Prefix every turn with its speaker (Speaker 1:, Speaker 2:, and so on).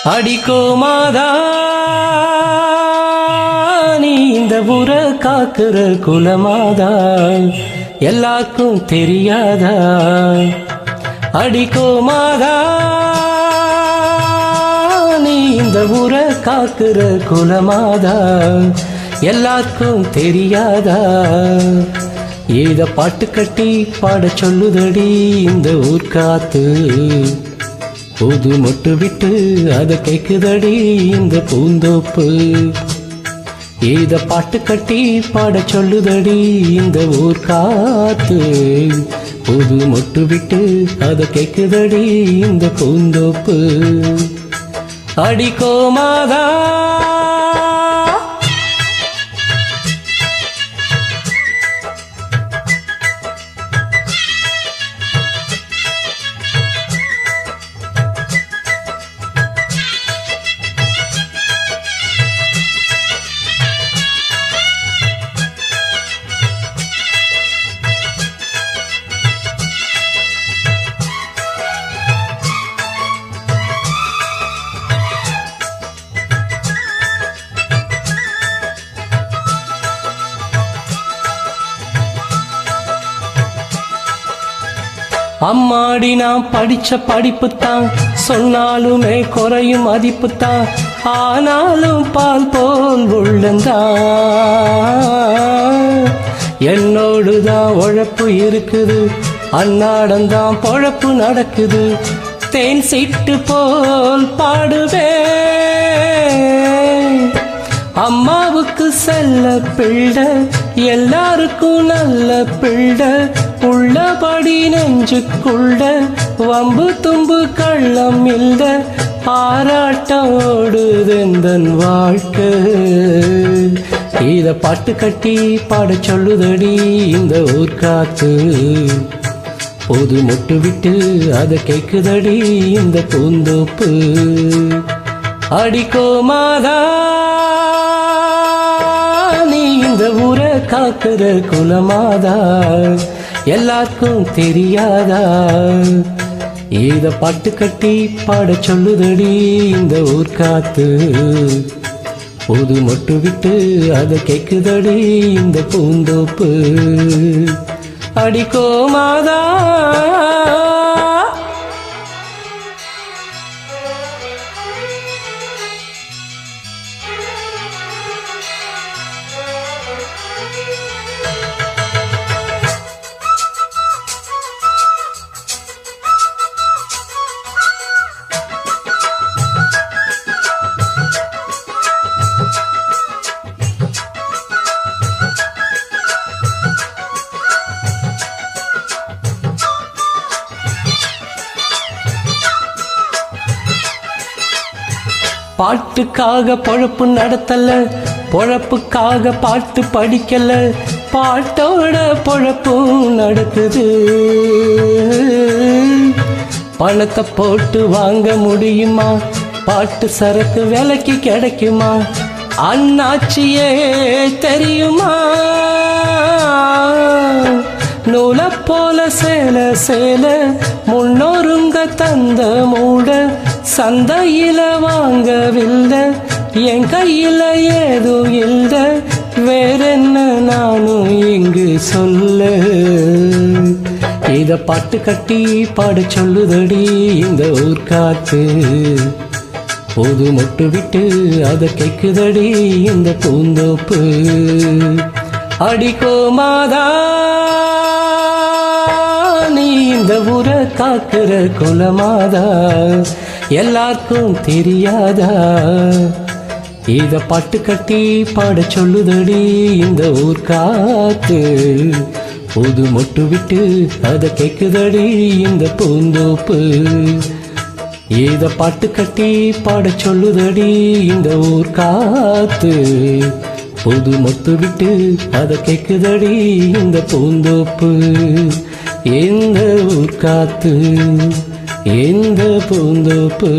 Speaker 1: அடிக்கோமாதா நீ இந்த ஊர காக்குற குலமாதா எல்லாருக்கும் தெரியாதா? அடிக்கோமாதா நீ இந்த ஊர காக்குற குலமாதா எல்லாருக்கும் தெரியாதா? ஏத பாட்டு கட்டி பாட சொல்லுதடி இந்த ஊர் காத்து, புது மொட்டு விட்டு அத கேக்குதடி இந்த பூந்தோப்பு. ஏத பாட்டு கட்டி பாட சொல்லுதடி இந்த ஊர் காத்து, புது மொட்டு விட்டு அத கேக்குதடி இந்த பூந்தோப்பு. அடிக்கோமாதா அம்மாடி நான் படிச்ச படிப்புத்தான், சொன்னாலுமே குறையும் மதிப்புத்தான், ஆனாலும் பால் போல் உள்ளந்தான். என்னோடுதான் உழைப்பு இருக்குது, அன்னாடந்தான் பொழப்பு நடக்குது, தேன் சிட்டு போல் பாடுவேன். அம்மாவுக்கு செல்ல பிள்ளை, எல்லாருக்கும் நல்ல பிள்ளை, உள்ளபடி நெஞ்சுக்குள்ள வம்பு தும்பு கள்ளம் இல்ல, பாராட்டோடுதெந்தன் வாழ்க்கை. இத பாட்டு கட்டி பாட சொல்லுதடி இந்த ஊர் காத்து, பொது மொட்டு விட்டு அத கேக்குதடி இந்த பூந்தோப்பு. அடிக்கோமாதா நீ இந்த ஊர காக்குற குலமாதா எல்லாருக்கும் தெரியாதா? இத பாட்டு கட்டி பாட சொல்லுதடி இந்த ஊர் காத்து, பொது மொட்டு விட்டு அத கேக்குதடி இந்த பூந்தோப்பு. அடிக்கோமாதா பாட்டுக்காக பொழப்பு நடத்தல, பொழப்புக்காக பாட்டு படிக்கல, பாட்டோட பொழப்பும் நடக்குது. பணத்தை போட்டு வாங்க முடியுமா? பாட்டு சரக்கு விலைக்கு கிடைக்குமா? அண்ணாச்சியே தெரியுமா? நூலை போல சேல சேல முன்னோருங்க தந்த மூட, சந்தையில வாங்கவில்லை, என் கையில ஏதும் இல்லை, வேறென்ன நானும் இங்கு சொல்ல. இத பாட்டு கட்டி பாட சொல்லுதடி இந்த ஊர் காத்து, பொது மொட்டு விட்டு அத கேக்குதடி இந்த பூந்தோப்பு. அடிக்கோமாதா நீ இந்த ஊர காக்குற குலமாதா எல்லாருக்கும் தெரியாதா? இத பாட்டு கட்டி பாட சொல்லுதடி இந்த ஊர் காத்து, புது மொட்டு விட்டு அத கேக்குதடி இந்த பூந்தோப்பு. இத பாட்டு கட்டி பாட சொல்லுதடி இந்த ஊர் காத்து, புது மொட்டு விட்டு அத கேக்குதடி இந்த பூந்தோப்பு. இந்த ஊர் காத்து இந்த பூந்தோப்பு.